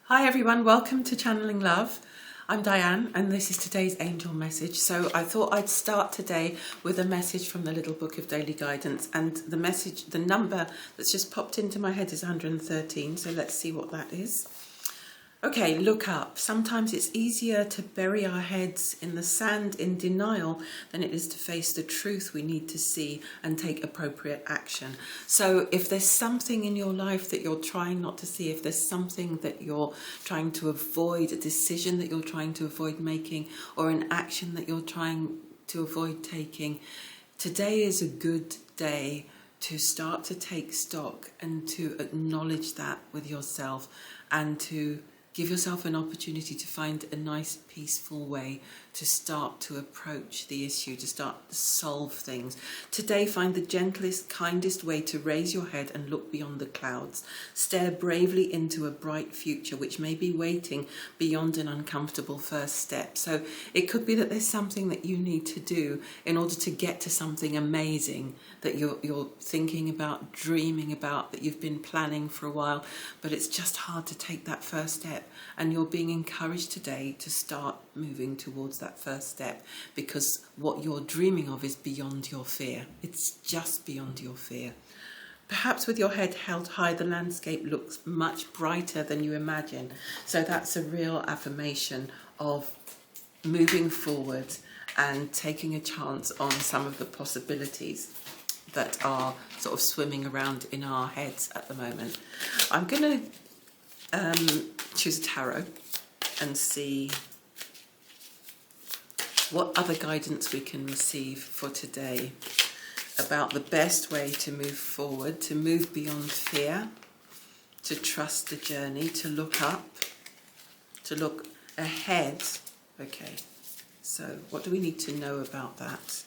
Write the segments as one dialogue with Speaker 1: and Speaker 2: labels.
Speaker 1: Hi everyone, welcome to Channeling Love. I'm Diane and this is today's angel message. So I thought I'd start today with a message from the Little Book of Daily Guidance, and the number that's just popped into my head is 113, so let's see what that is. Okay, look up. Sometimes it's easier to bury our heads in the sand in denial than it is to face the truth we need to see and take appropriate action. So if there's something in your life that you're trying not to see, if there's something that you're trying to avoid, a decision that you're trying to avoid making, or an action that you're trying to avoid taking, today is a good day to start to take stock and to acknowledge that with yourself and to give yourself an opportunity to find a nice, peaceful way to start to approach the issue, to start to solve things. Today, find the gentlest, kindest way to raise your head and look beyond the clouds. Stare bravely into a bright future, which may be waiting beyond an uncomfortable first step. So it could be that there's something that you need to do in order to get to something amazing that you're thinking about, dreaming about, that you've been planning for a while, but it's just hard to take that first step. And you're being encouraged today to start moving towards that first step, because what you're dreaming of is beyond your fear. It's just beyond your fear. Perhaps with your head held high, the landscape looks much brighter than you imagine. So that's a real affirmation of moving forward and taking a chance on some of the possibilities that are sort of swimming around in our heads at the moment. I'm going to choose a tarot and see what other guidance we can receive for today about the best way to move forward, to move beyond fear, to trust the journey, to look up, to look ahead. Okay, so what do we need to know about that?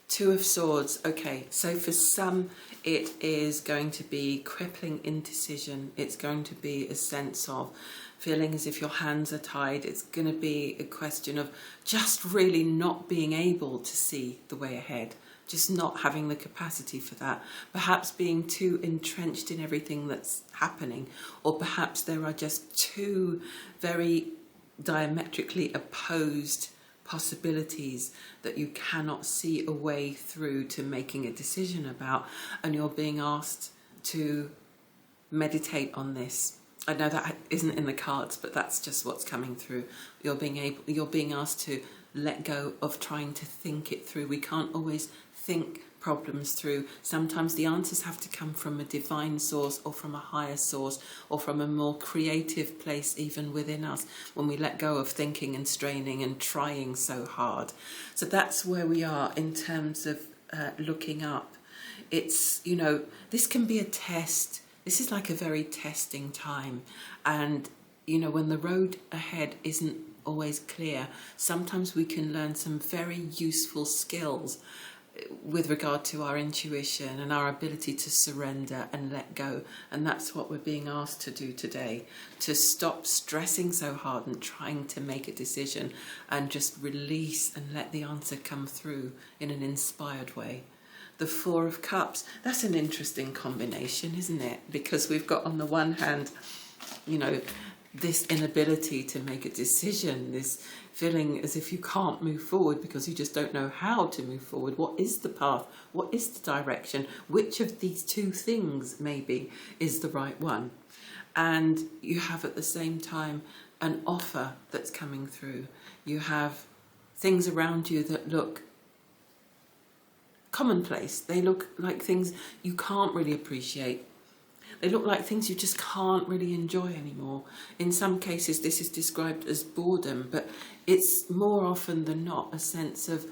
Speaker 1: Two of Swords. Okay, so for some it is going to be crippling indecision. It's going to be a sense of feeling as if your hands are tied. It's going to be a question of just really not being able to see the way ahead, just not having the capacity for that, perhaps being too entrenched in everything that's happening, or perhaps there are just two very diametrically opposed possibilities that you cannot see a way through to making a decision about, and you're being asked to meditate on this. I know that isn't in the cards, but that's just what's coming through. You're being asked to let go of trying to think it through. We can't always think problems through. Sometimes the answers have to come from a divine source, or from a higher source, or from a more creative place even within us, when we let go of thinking and straining and trying so hard. So that's where we are in terms of looking up. It's, this can be a test. This is like a very testing time. And, when the road ahead isn't always clear, sometimes we can learn some very useful skills with regard to our intuition and our ability to surrender and let go. And that's what we're being asked to do today, to stop stressing so hard and trying to make a decision, and just release and let the answer come through in an inspired way. The Four of Cups, that's an interesting combination, isn't it? Because we've got on the one hand, this inability to make a decision, this feeling as if you can't move forward because you just don't know how to move forward. What is the path? What is the direction? Which of these two things maybe is the right one? And you have at the same time an offer that's coming through. You have things around you that look commonplace. They look like things you can't really appreciate. They look like things you just can't really enjoy anymore. In some cases, this is described as boredom, but it's more often than not a sense of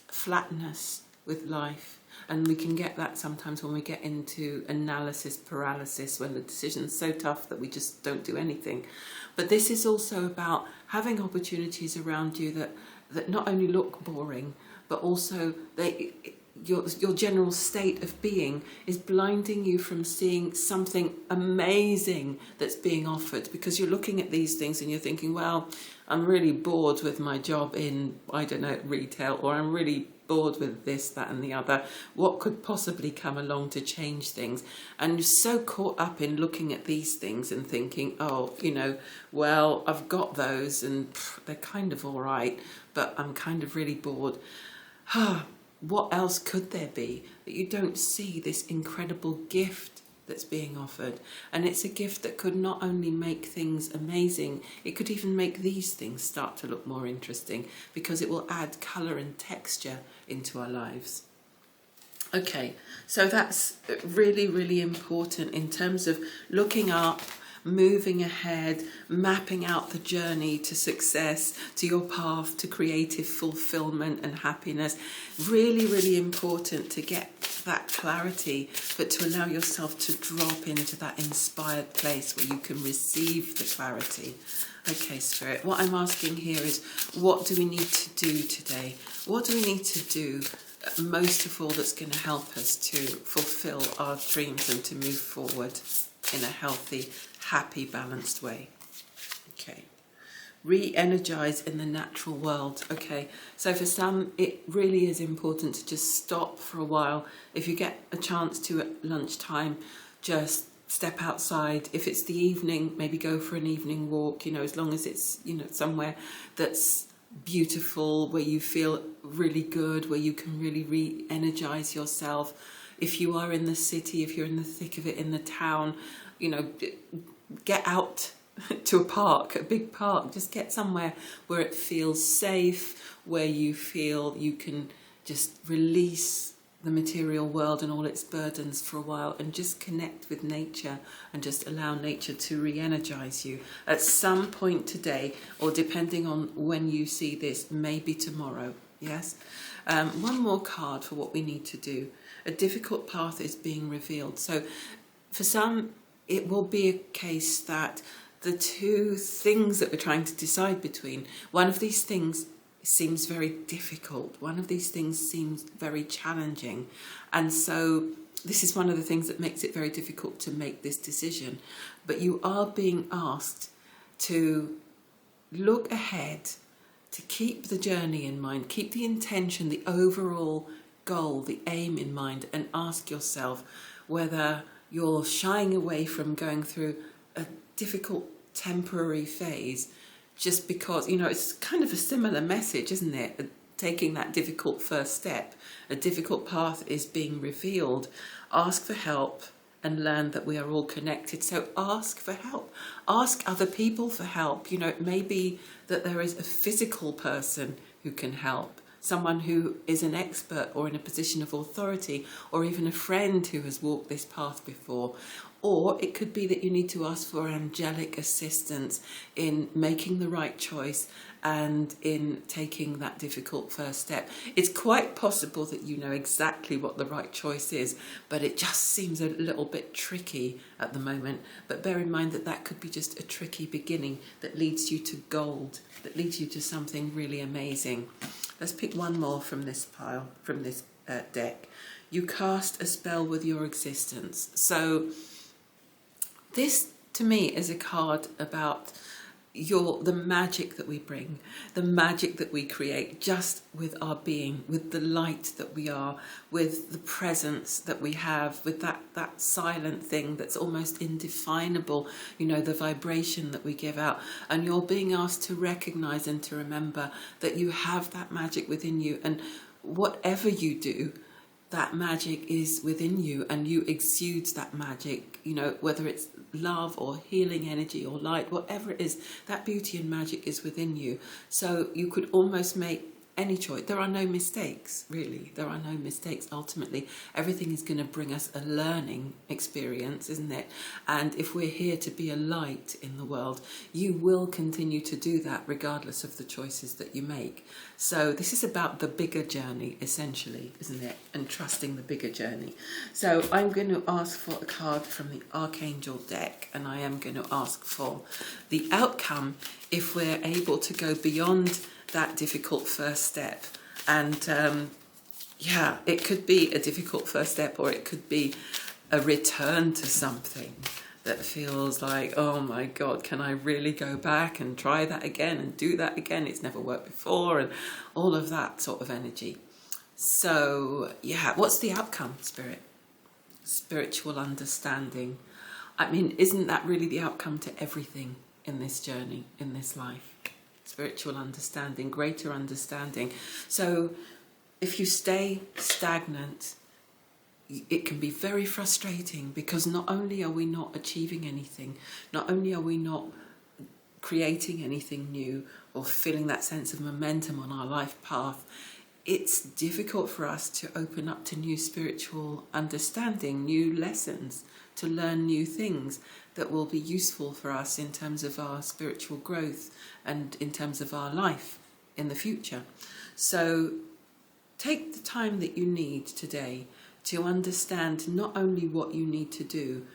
Speaker 1: flatness with life. And we can get that sometimes when we get into analysis paralysis, when the decision's so tough that we just don't do anything. But this is also about having opportunities around you that not only look boring, but also your general state of being is blinding you from seeing something amazing that's being offered, because you're looking at these things and you're thinking, well, I'm really bored with my job in, I don't know, retail, or I'm really bored with this, that and the other. What could possibly come along to change things? And you're so caught up in looking at these things and thinking, oh, you know, well, I've got those and they're kind of all right, but I'm kind of really bored. What else could there be that you don't see this incredible gift that's being offered? And it's a gift that could not only make things amazing, it could even make these things start to look more interesting, because it will add colour and texture into our lives. Okay, so that's really, really important in terms of looking up, moving ahead, mapping out the journey to success, to your path to creative fulfillment and happiness. Really, really important to get that clarity, but to allow yourself to drop into that inspired place where you can receive the clarity. Okay, Spirit, what I'm asking here is, what do we need to do today? What do we need to do most of all that's going to help us to fulfill our dreams and to move forward in a healthy, happy, balanced way? Okay. Re-energize in the natural world. Okay, so for some it really is important to just stop for a while. If you get a chance to at lunchtime, just step outside. If it's the evening, maybe go for an evening walk, you know, as long as it's, you know, somewhere that's beautiful, where you feel really good, where you can really re-energize yourself. If you are in the city, if you're in the thick of it in the town, you know, get out to a park, a big park. Just get somewhere where it feels safe, where you feel you can just release the material world and all its burdens for a while, and just connect with nature and just allow nature to re-energize you at some point today, or depending on when you see this, maybe tomorrow. Yes. One more card for what we need to do. A difficult path is being revealed. So for some, it will be a case that the two things that we're trying to decide between, one of these things seems very difficult. One of these things seems very challenging. And so this is one of the things that makes it very difficult to make this decision. But you are being asked to look ahead, to keep the journey in mind, keep the intention, the overall goal, the aim in mind, and ask yourself whether you're shying away from going through a difficult temporary phase just because, you know, it's kind of a similar message, isn't it? Taking that difficult first step. A difficult path is being revealed. Ask for help and learn that we are all connected. So ask for help. Ask other people for help. You know, it may be that there is a physical person who can help, someone who is an expert or in a position of authority, or even a friend who has walked this path before. Or it could be that you need to ask for angelic assistance in making the right choice and in taking that difficult first step. It's quite possible that you know exactly what the right choice is, but it just seems a little bit tricky at the moment. But bear in mind that that could be just a tricky beginning that leads you to gold, that leads you to something really amazing. Let's pick one more from this pile, from this deck. You cast a spell with your existence. So this, to me, is a card about the magic that we bring, the magic that we create just with our being, with the light that we are, with the presence that we have, with that silent thing that's almost indefinable, you know, the vibration that we give out. And you're being asked to recognize and to remember that you have that magic within you, and whatever you do, that magic is within you, and you exude that magic, you know, whether it's love or healing energy or light, whatever it is, that beauty and magic is within you. So you could almost make any choice. There are no mistakes, really. There are no mistakes. Ultimately, everything is going to bring us a learning experience, isn't it? And if we're here to be a light in the world, you will continue to do that regardless of the choices that you make. So this is about the bigger journey, essentially, isn't it? And trusting the bigger journey. So I'm going to ask for a card from the Archangel deck, and I am going to ask for the outcome if we're able to go beyond that difficult first step. And yeah, it could be a difficult first step, or it could be a return to something that feels like, oh my God, can I really go back and try that again and do that again? It's never worked before, and all of that sort of energy. So, yeah, what's the outcome, Spirit? Spiritual understanding. I mean, isn't that really the outcome to everything in this journey, in this life? Spiritual understanding, greater understanding. So if you stay stagnant, it can be very frustrating, because not only are we not achieving anything, not only are we not creating anything new or feeling that sense of momentum on our life path, it's difficult for us to open up to new spiritual understanding, new lessons, to learn new things that will be useful for us in terms of our spiritual growth and in terms of our life in the future. So take the time that you need today to understand not only what you need to do,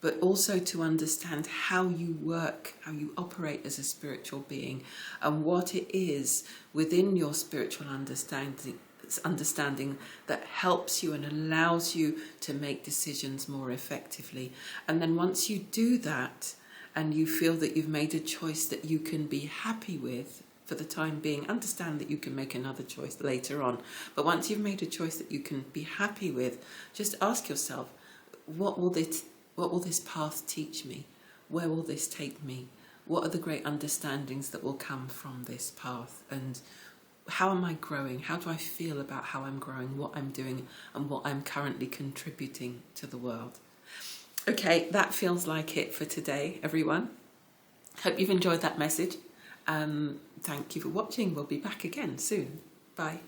Speaker 1: but also to understand how you work, how you operate as a spiritual being, and what it is within your spiritual understanding that helps you and allows you to make decisions more effectively. And then once you do that, and you feel that you've made a choice that you can be happy with for the time being, understand that you can make another choice later on. But once you've made a choice that you can be happy with, just ask yourself, what will this path teach me? Where will this take me? What are the great understandings that will come from this path? And how am I growing? How do I feel about how I'm growing, what I'm doing, and what I'm currently contributing to the world? Okay, that feels like it for today, everyone. Hope you've enjoyed that message. Thank you for watching. We'll be back again soon. Bye.